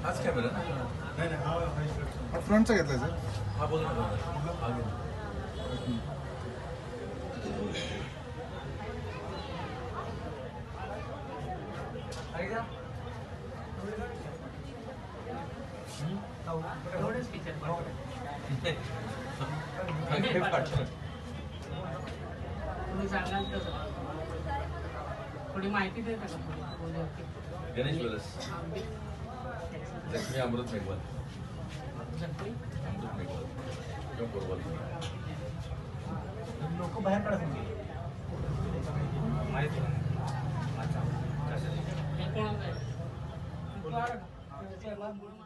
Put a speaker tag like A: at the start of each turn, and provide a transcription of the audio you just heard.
A: हाच कॅमेरा ना? नाही नाही,
B: हा फ्रंटचा घेतलाय सर.
A: हा बोल ना. हा घे.
C: तुम्ही सांगाल तसं थोडी माहिती देता का?
A: गणेश वेलस, लक्ष्मी अमृत मेघवाल, अमृत मेघवाल किंवा बोरवाल.
D: लोक बाहेर पडत माहिती
C: कोण